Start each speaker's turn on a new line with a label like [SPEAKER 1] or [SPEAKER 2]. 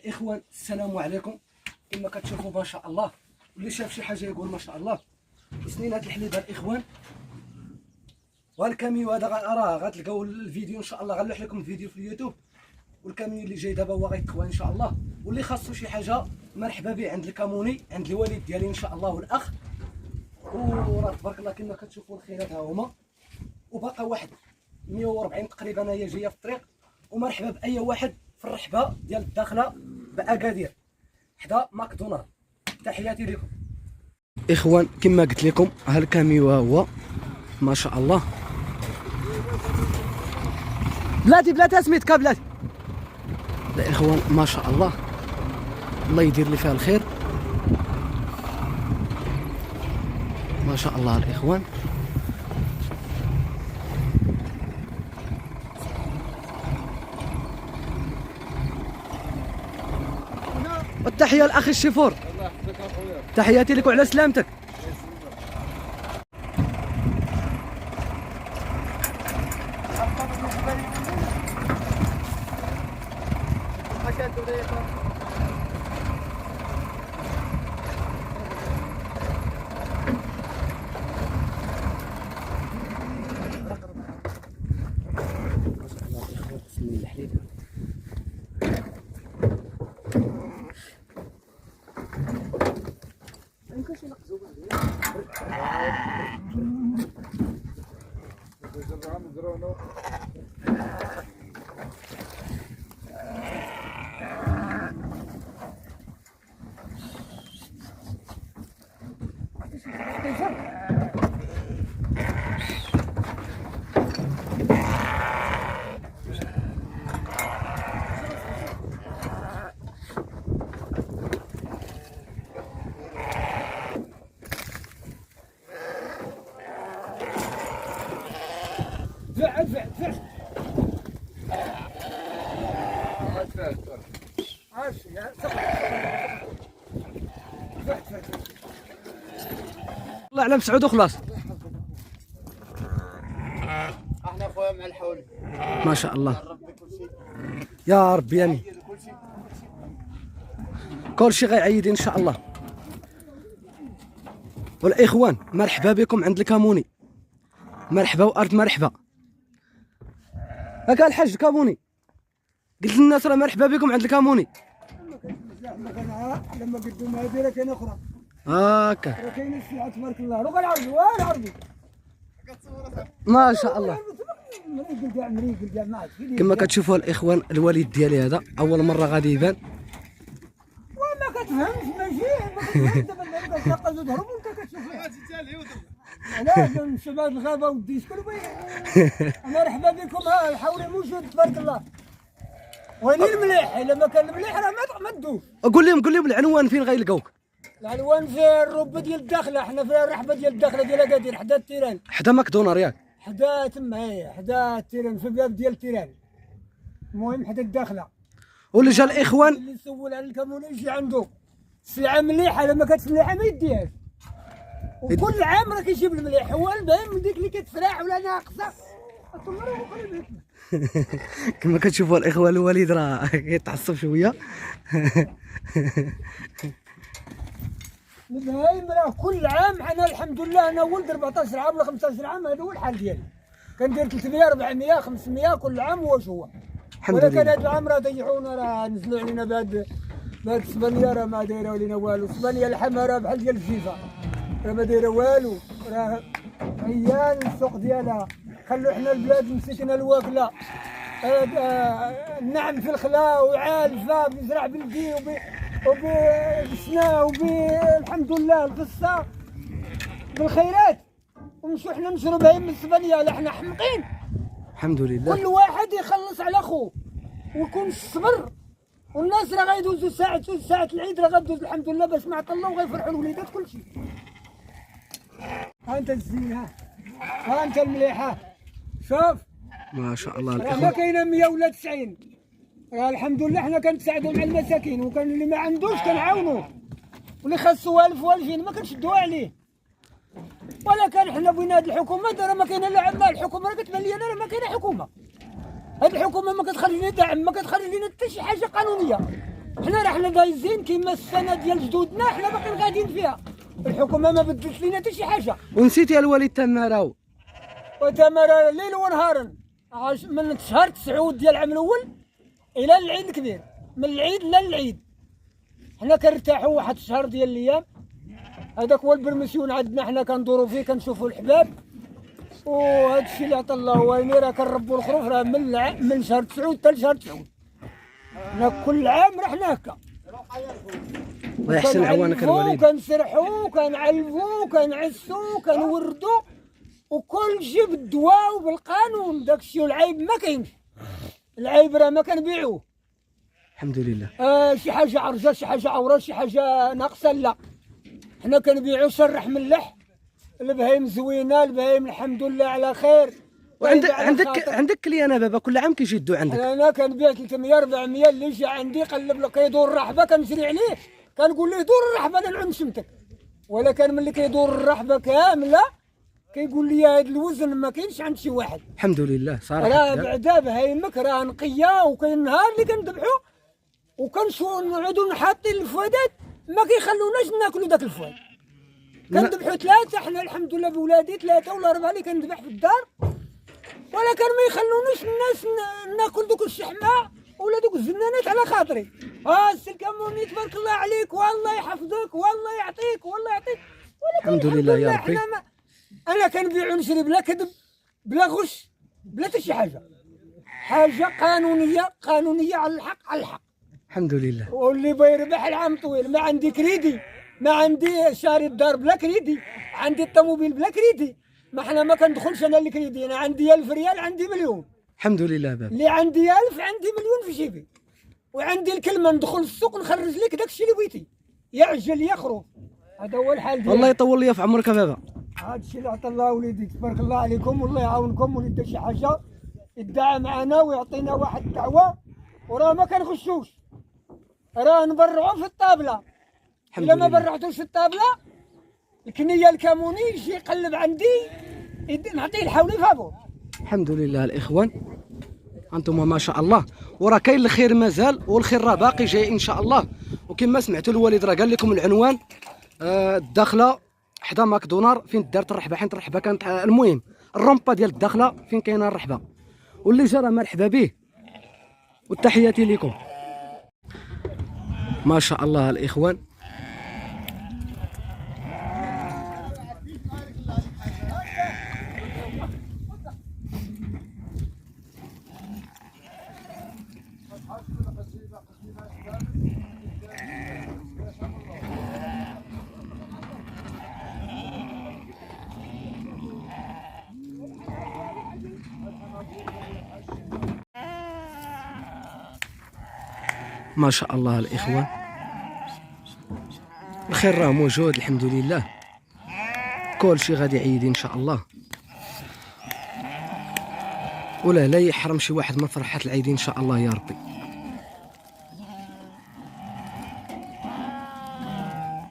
[SPEAKER 1] الاخوان السلام عليكم. كما كتشوفوا ما شاء الله، واللي شاف شي حاجه يقول ما شاء الله. سنين هاد الحليب الاخوان، والكاميو هذا راه غتلقاو الفيديو ان شاء الله، غنلوح لكم الفيديو في اليوتيوب. والكاميو اللي جاي دابا هو غيتكوى ان شاء الله، واللي خاصو شي حاجه مرحبا به عند الكاموني، عند الوالد ديالي ان شاء الله والاخ. وراه تبارك الله كما كتشوفوا الخيرات ها هما، وباقا واحد 140 تقريبا هي جايه في الطريق. ومرحبا باي واحد في الرحبه ديال الداخله باكادير حدا ماكدونالد. تحياتي لكم اخوان. كما قلت لكم ها الكاميو هو ما شاء الله. بلاتي سميتك بلاتي الاخوان ما شاء الله، الله يدير لي فيها الخير ما شاء الله الاخوان. والتحيه الاخ الشيفور، تحياتي لك وعلى سلامتك. الله على مسعود وخلاص.
[SPEAKER 2] احنا خويا مع الحول
[SPEAKER 1] ما شاء الله يا ربي، يعني كل شيء غيعيد ان شاء الله. والاخوان مرحبا بكم عند الكاموني، مرحبا وارض مرحبا. هكا الحاج الكاموني قلت للناس راه مرحبا بكم عند الكاموني.
[SPEAKER 2] لما قدموا هذه راه كاين اخرى
[SPEAKER 1] هكا
[SPEAKER 2] راه كاين السلعه تبارك الله. روح العربي وين العربي
[SPEAKER 1] ما شاء الله.
[SPEAKER 2] مريقل كاع ما عرفت
[SPEAKER 1] كما كتشوفوا الاخوان الوالد ديالي هذا اول مره غادي يبان.
[SPEAKER 2] وما كتفهمش ماشي ما كتفهمش. دابا الشقه زاد هرب وانت كتشوف لازم شباب الغابه ودي شكون مرحبا بكم. ها الحولي موجود تبارك الله. وين المليح؟ الا ما كان المليح راه ما تدوش.
[SPEAKER 1] قول لهم العنوان فين غيلقاوك.
[SPEAKER 2] العنوان في الربه ديال الداخله، حنا في الرحبه ديال الداخله ديال اكادير حدا التيران،
[SPEAKER 1] حدا ماكدونالد ياك
[SPEAKER 2] حدا تما هي حدا التيران في الباب ديال التيران. المهم حدا الداخله.
[SPEAKER 1] واللي جا الاخوان
[SPEAKER 2] اللي يسول على الكاموني يجي عنده السلعه مليحه، لما كانت مليحه ما يديهاش. وكل عام راه كيجيب المليح، هو الباين من ديك اللي كتفراح ولا ناقصه.
[SPEAKER 1] كما كتشوفوا الاخوان الوالد راه كيتعصب شويه.
[SPEAKER 2] البهايم راه كل عام انا الحمد لله انا ولد 14 عام ولا 15 عام، هذا هو الحال ديالي. كندير 300 400 500 كل عام هو.
[SPEAKER 1] الحمد لله.
[SPEAKER 2] ولكن هذا العام راه ضيعونا، راه نزلوا علينا بهاد السبانيه، راه ما دايره لينا والو. السبانيه الحمى راه بحال ديال الجيفه، راه ما دايره والو، راه عيان السوق ديالها. خلوا حنا البلاد مسكنا الواكله. النعم في الخلا وعالفه بزرع بلدي وبسنا الحمد لله القصه بالخيرات. ونمشوا حنا نشرو بهايم من السبانيه، لا حنا حمقين.
[SPEAKER 1] الحمد لله.
[SPEAKER 2] كل واحد يخلص على خوه ويكون الصبر. والناس راه غيدوزوا ساعة العيد راه غدوز الحمد لله باش ما عطا الله، وغيفرحوا الوليدات كل شيء. ها انت الزينه، ها انت المليحه. شوف
[SPEAKER 1] ما شاء الله
[SPEAKER 2] راه ما
[SPEAKER 1] الاخوان.
[SPEAKER 2] كاينه 100 ولا 90. راه الحمد لله حنا كنتساعدوا مع المساكين، وكان اللي ما عندوش كنعاونوه، واللي خاصو 1000 و2000 ما كنشدوها عليه. ولكن حنا بغينا هاد الحكومه راه ما كاينه لا عندنا. الحكومه راه كتبان لي انا راه ما كاينه حكومه. هاد الحكومه ما كتخرج لنا دعم، ما كتخرج لنا حتى شي حاجه قانونيه. حنا رحنا دايزين كيما السنه ديال جدودنا، حنا باقيين غاديين فيها. الحكومه ما بدلت لينا حتى شي حاجه.
[SPEAKER 1] ونسيتي الوالد تماره
[SPEAKER 2] وتمر ليل ونهارا من شهر 9 ديال العام الاول الى العيد الكبير، من العيد للعيد حنا كنرتاحوا واحد الشهر ديال الايام. هذاك هو البرمسيون عندنا، حنا كندوروا فيه كنشوفوا الحباب. وهذا الشيء اللي عطا الله ويني، راه كنربوا الخروف راه من شهر 9 حتى لشهر 9. حنا كل عام رحنا هكا.
[SPEAKER 1] الله يحسن عوانك الوالد.
[SPEAKER 2] كنسرحوا كنعلفوا كنعسوا كنوردوا وكل شيء بالدواء وبالقانون. داك الشيء والعيب ما كاينش. العيب راه ما كنبيعوه.
[SPEAKER 1] الحمد لله.
[SPEAKER 2] شي حاجه عرجه، شي حاجه عوره، شي حاجه ناقصه، لا. حنا كنبيعوا شرح ملح. البهايم زوينه، البهايم الحمد لله على خير.
[SPEAKER 1] عندك كليانه بابا كل عام كيجدوا عندك؟
[SPEAKER 2] انا كنبيع 300 400. اللي جا عندي قلب لك كيدور الرحبه كنشري عليه، كنقول له دور الرحبه انا نعم شمتك. ولا كان ملي كيدور الرحبه كامله كيقول لي هذا الوزن ما كاينش عند شي واحد.
[SPEAKER 1] الحمد لله صراحه.
[SPEAKER 2] راه بعدا بهايمك راه نقيه. وكاين النهار اللي كنذبحوا وكنشوفوا نعودوا حاطين الفوادات ما كيخلوناش ناكلوا داك الفواد. كنذبحوا 3 حنا الحمد لله بولادي 3 ولا 4 اللي كنذبح في الدار، ولا كان ما يخلوناش الناس ناكل دوك الشحمه ولا دوك الزنانات على خاطري. السي الكموني تبارك الله عليك والله يحفظك والله يعطيك والله يعطيك.
[SPEAKER 1] الحمد لله يا ربي.
[SPEAKER 2] انا كنبيع ونشري بلا كذب بلا غش بلا حتى شي حاجه. حاجه قانونيه على الحق على الحق.
[SPEAKER 1] الحمد لله.
[SPEAKER 2] واللي بيربح العام طويل. ما عندي كريدي، ما عندي شاري الدار بلا كريدي، عندي الطوموبيل بلا كريدي. ما حنا ما كندخلش انا الكريدي. انا عندي 1000 ريال عندي مليون.
[SPEAKER 1] الحمد لله بابا.
[SPEAKER 2] اللي عندي 1000 عندي مليون في جيبي. وعندي الكلمه ندخل السوق نخرج لك داك الشيء اللي بغيتي، يا عجل يا خروف. هذا هو الحال ديالي.
[SPEAKER 1] الله يطول لي في عمرك بابا.
[SPEAKER 2] هذا الشيء اللي عطا الله وليدي تبارك الله عليكم. والله يعاونكم وليد شي حاجه يدعى معنا ويعطينا واحد الدعوه. وراه ما كنغشوش، راه نبرعوا في الطابله. الا ما برعتوش في الطابله الكنيه الكموني يجي يقلب عندي نعطيه الحولي فابور.
[SPEAKER 1] الحمد لله الاخوان، انتم ما شاء الله. وراه كاين الخير مازال، والخير راه باقي جاي ان شاء الله. وكما سمعتوا الوالد راه قال لكم العنوان. الداخله حدا ماكدونار فين دارت الرحبه، حيت الرحبه كانت المهم الرومبا ديال الداخله فين كاينه الرحبه. واللي جا راه مرحبا به وتحياتي لكم. ما شاء الله الاخوان. ما شاء الله الاخوان، الخير راه موجود الحمد لله. كل شيء غادي يعيد ان شاء الله، ولا لا يحرم شي واحد من فرحة العيد ان شاء الله يا ربي.